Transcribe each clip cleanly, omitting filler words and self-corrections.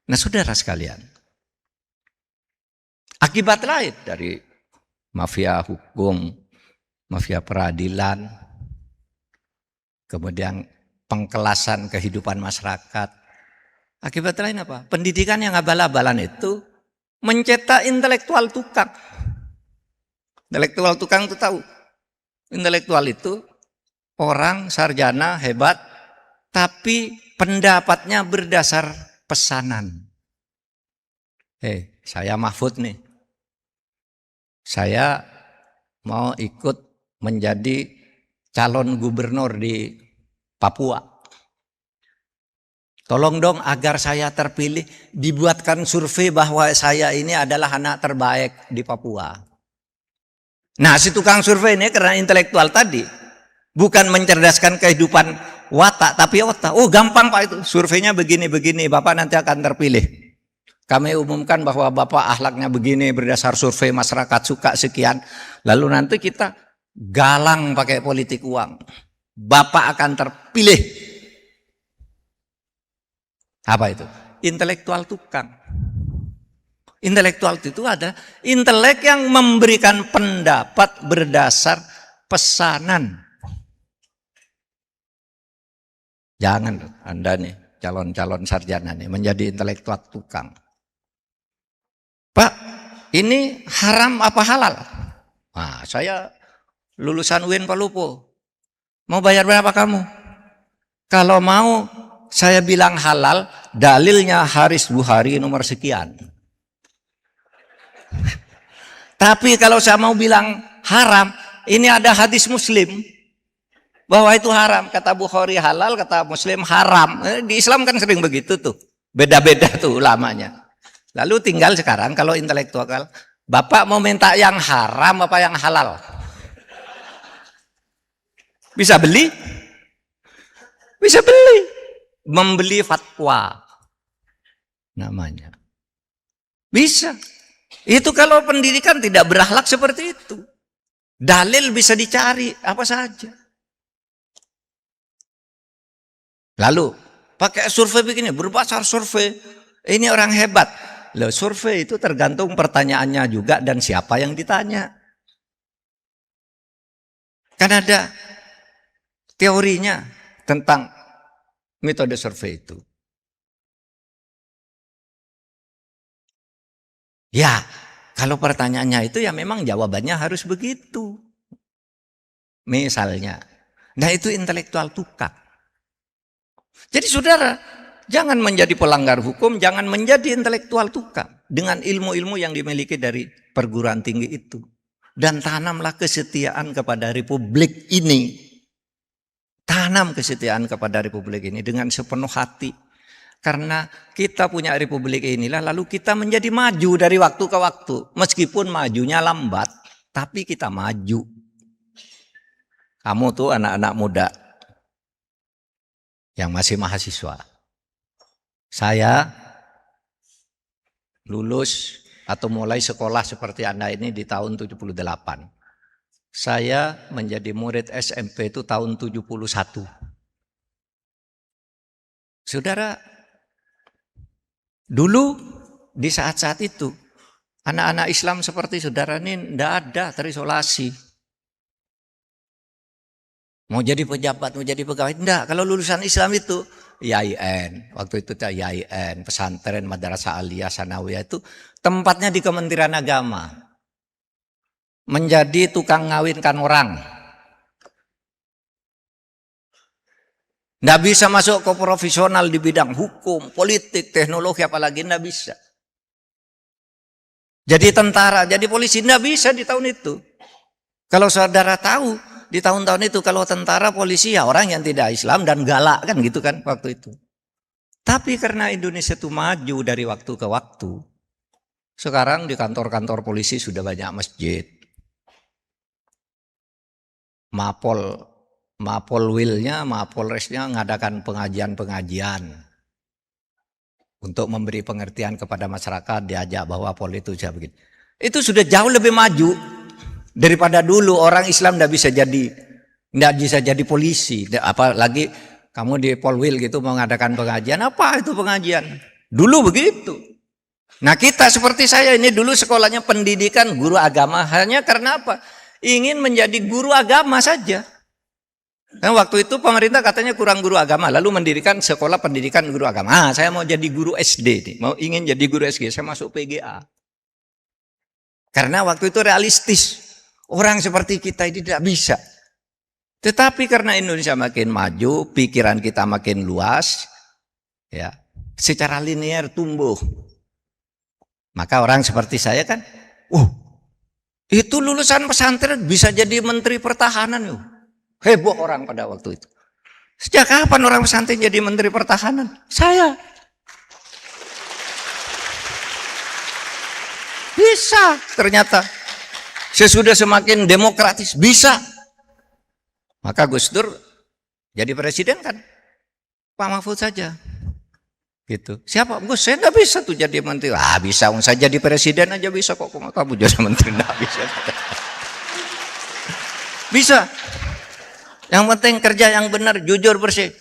Nah saudara sekalian, akibat lain dari mafia hukum, mafia peradilan, kemudian pengkelasan kehidupan masyarakat. Akibat lain apa? Pendidikan yang abal-abalan itu mencetak intelektual tukang. Intelektual tukang itu tahu. Intelektual itu orang sarjana hebat, tapi pendapatnya berdasar pesanan. Saya Mahfud nih. Saya mau ikut menjadi calon gubernur di Papua. Tolong dong agar saya terpilih, dibuatkan survei bahwa saya ini adalah anak terbaik di Papua. Nah si tukang survei ini karena intelektual tadi, bukan mencerdaskan kehidupan watak, tapi otak. Oh gampang Pak itu, surveinya begini-begini, Bapak nanti akan terpilih. Kami umumkan bahwa Bapak akhlaknya begini berdasar survei masyarakat suka sekian. Lalu nanti kita galang pakai politik uang. Bapak akan terpilih. Apa itu? Intelektual tukang. Intelektual itu ada intelek yang memberikan pendapat berdasar pesanan. Jangan Anda nih calon-calon sarjana nih menjadi intelektual tukang. Pak, ini haram apa halal? Nah, saya lulusan UIN Palupo. Mau bayar berapa kamu? Kalau mau saya bilang halal, dalilnya Haris Bukhari nomor sekian. Tapi kalau saya mau bilang haram, ini ada hadis Muslim bahwa itu haram. Kata Bukhari halal, kata Muslim haram. Di Islam kan sering begitu tuh. Beda-beda tuh ulamanya. Lalu tinggal sekarang kalau intelektual, Bapak mau minta yang haram apa yang halal? Bisa beli? Bisa beli. Membeli fatwa namanya. Bisa. Itu kalau pendidikan tidak berakhlak seperti itu. Dalil bisa dicari apa saja. Lalu pakai survei begini, berdasar survei. Ini orang hebat. Loh, survei itu tergantung pertanyaannya juga dan siapa yang ditanya. Kan ada teorinya tentang metode survei itu. Ya, kalau pertanyaannya itu ya memang jawabannya harus begitu. Misalnya. Nah itu intelektual tukang. Jadi saudara, jangan menjadi pelanggar hukum, jangan menjadi intelektual tukang. Dengan ilmu-ilmu yang dimiliki dari perguruan tinggi itu. Dan tanamlah kesetiaan kepada Republik ini. Tanam kesetiaan kepada Republik ini dengan sepenuh hati. Karena kita punya Republik inilah lalu kita menjadi maju dari waktu ke waktu. Meskipun majunya lambat, tapi kita maju. Kamu tuh anak-anak muda yang masih mahasiswa. Saya lulus atau mulai sekolah seperti Anda ini di tahun 78. Saya menjadi murid SMP itu tahun 71. Saudara, dulu di saat-saat itu anak-anak Islam seperti saudara ini tidak ada, terisolasi. Mau jadi pejabat, mau jadi pegawai, tidak. Kalau lulusan Islam itu IAIN, waktu itu IAIN, pesantren, madrasah aliyah, sanawiyah itu tempatnya di Kementerian Agama. Menjadi tukang ngawinkan orang. Tidak bisa masuk ke profesional di bidang hukum, politik, teknologi, apalagi tidak bisa. Jadi tentara, jadi polisi, tidak bisa di tahun itu. Kalau saudara tahu, di tahun-tahun itu kalau tentara, polisi ya orang yang tidak Islam dan galak kan gitu kan waktu itu. Tapi karena Indonesia itu maju dari waktu ke waktu, sekarang di kantor-kantor polisi sudah banyak masjid. Mapolwilnya, Mapolresnya ngadakan pengajian-pengajian untuk memberi pengertian kepada masyarakat, diajak bahwa Polri itu sudah begini. Itu sudah jauh lebih maju daripada dulu orang Islam tidak bisa jadi polisi. Apalagi kamu di Polwil gitu mengadakan pengajian, apa itu pengajian? Dulu begitu. Nah kita seperti saya ini dulu sekolahnya pendidikan guru agama. Hanya karena apa? Ingin menjadi guru agama saja. Nah, waktu itu pemerintah katanya kurang guru agama. Lalu mendirikan sekolah pendidikan guru agama. Saya mau jadi guru SD nih. Ingin jadi guru SD. Saya masuk PGA. Karena waktu itu realistis. Orang seperti kita ini tidak bisa. Tetapi karena Indonesia makin maju, pikiran kita makin luas, ya, secara linear tumbuh. Maka orang seperti saya kan, itu lulusan pesantren bisa jadi menteri pertahanan. Heboh orang pada waktu itu. Sejak kapan orang pesantren jadi menteri pertahanan? Saya. Bisa ternyata. Sesudah semakin demokratis, bisa. Maka Gus Dur jadi presiden kan? Pak Mahfud saja. Gitu. Siapa? Gus, saya nggak bisa tuh jadi menteri. Bisa, saya jadi presiden aja bisa kok. Kamu jadi menteri nggak bisa. Bisa. Yang penting kerja yang benar, jujur, bersih.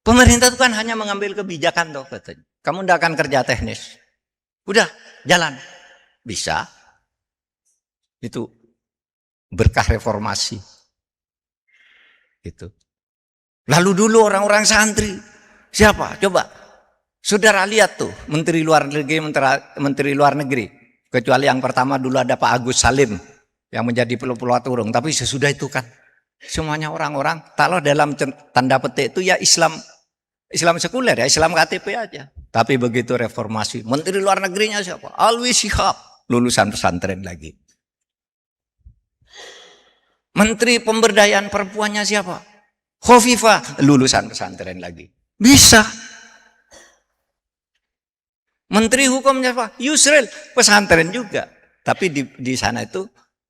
Pemerintah itu kan hanya mengambil kebijakan toh katanya. Kamu nggak akan kerja teknis. Udah, jalan. Bisa. Itu berkah reformasi. Gitu. Lalu dulu orang-orang santri, siapa? Coba, saudara lihat tuh, menteri luar negeri, kecuali yang pertama dulu ada Pak Agus Salim yang menjadi pelopulaturung, tapi sesudah itu kan semuanya orang-orang, kalau dalam tanda petik itu ya Islam sekuler ya, Islam KTP aja. Tapi begitu reformasi, menteri luar negerinya siapa? Alwi Shihab, lulusan pesantren lagi. Menteri pemberdayaan perempuannya siapa? Khofifah, lulusan pesantren lagi. Bisa. Menteri hukumnya siapa? Yusril, pesantren juga. Tapi di sana itu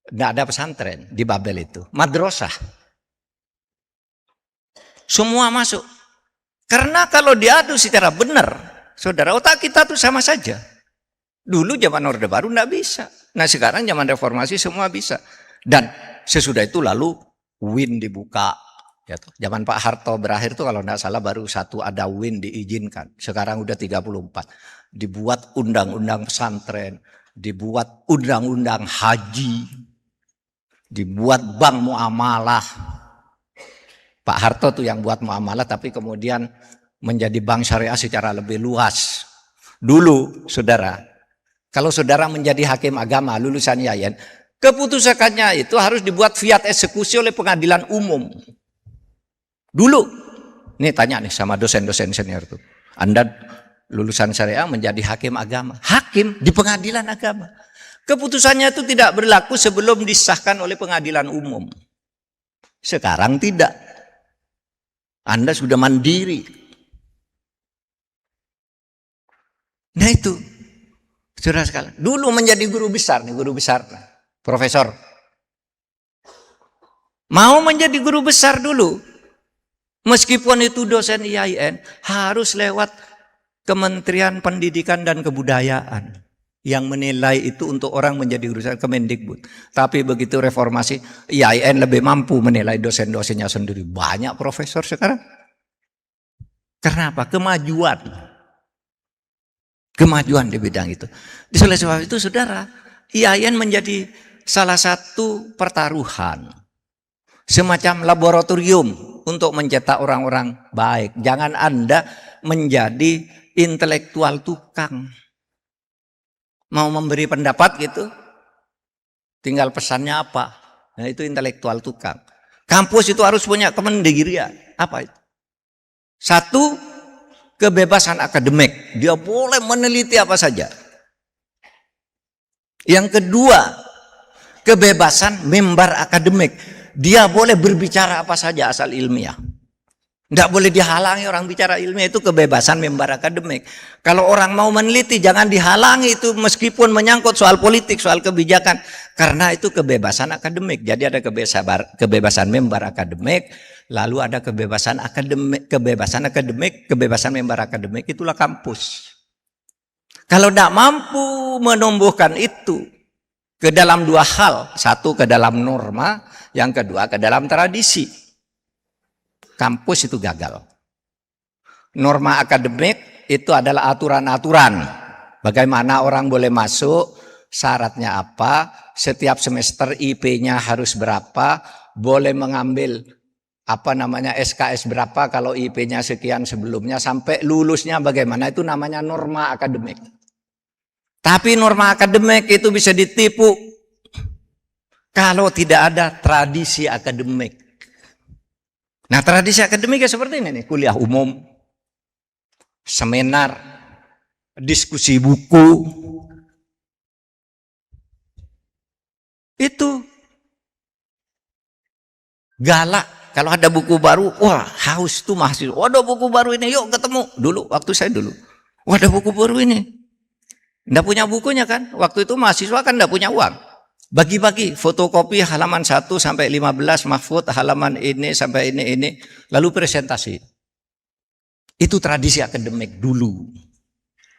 nggak ada pesantren, di Babel itu. Madrasah. Semua masuk. Karena kalau diadu secara benar, saudara, otak kita tuh sama saja. Dulu zaman Orde Baru nggak bisa. Nah sekarang zaman reformasi semua bisa. Dan sesudah itu lalu UIN dibuka. Ya, zaman Pak Harto berakhir tuh kalau tidak salah baru satu ada UIN diizinkan. Sekarang udah 34. Dibuat undang-undang pesantren. Dibuat undang-undang haji. Dibuat bank muamalah. Pak Harto tuh yang buat muamalah tapi kemudian menjadi bank syariah secara lebih luas. Dulu saudara, kalau saudara menjadi hakim agama lulusan IAIN, keputusannya itu harus dibuat fiat eksekusi oleh pengadilan umum. Dulu, ini tanya nih sama dosen-dosen senior tuh. Anda lulusan syariah menjadi hakim agama. Hakim di pengadilan agama. Keputusannya itu tidak berlaku sebelum disahkan oleh pengadilan umum. Sekarang tidak. Anda sudah mandiri. Nah itu, saudara sekalian. Dulu menjadi guru besar nih, guru besar. Profesor, mau menjadi guru besar dulu, meskipun itu dosen IAIN, harus lewat Kementerian Pendidikan dan Kebudayaan yang menilai itu untuk orang menjadi guru besar, Kemendikbud. Tapi begitu reformasi, IAIN lebih mampu menilai dosen-dosennya sendiri. Banyak profesor sekarang. Karena apa? Kemajuan di bidang itu. Oleh sebab itu, saudara, IAIN menjadi salah satu pertaruhan, semacam laboratorium untuk mencetak orang-orang baik. Jangan Anda menjadi intelektual tukang. Mau memberi pendapat gitu, tinggal pesannya apa. Nah itu intelektual tukang. Kampus itu harus punya kemandirian. Apa itu? Satu, kebebasan akademik. Dia boleh meneliti apa saja. Yang kedua, kebebasan mimbar akademik. Dia boleh berbicara apa saja asal ilmiah. Tidak boleh dihalangi orang bicara ilmiah, itu kebebasan mimbar akademik. Kalau orang mau meneliti jangan dihalangi itu meskipun menyangkut soal politik, soal kebijakan. Karena itu kebebasan akademik. Jadi ada kebebasan mimbar akademik, lalu ada kebebasan mimbar akademik, itulah kampus. Kalau tidak mampu menumbuhkan itu ke dalam dua hal, satu ke dalam norma, yang kedua ke dalam tradisi, kampus itu gagal. Norma akademik itu adalah aturan-aturan. Bagaimana orang boleh masuk, syaratnya apa, setiap semester IP-nya harus berapa, boleh mengambil SKS berapa kalau IP-nya sekian sebelumnya, sampai lulusnya bagaimana, itu namanya norma akademik. Tapi norma akademik itu bisa ditipu kalau tidak ada tradisi akademik. Nah, tradisi akademik seperti ini nih, kuliah umum, seminar, diskusi buku. Itu galak. Kalau ada buku baru, wah haus tuh mahasiswa. Waduh buku baru ini, yuk ketemu. Dulu, waktu saya dulu. Waduh buku baru ini. Nggak punya bukunya kan. Waktu itu mahasiswa kan nggak punya uang. Bagi-bagi, fotokopi halaman 1 sampai 15, mahfud halaman ini sampai ini. Lalu presentasi. Itu tradisi akademik dulu.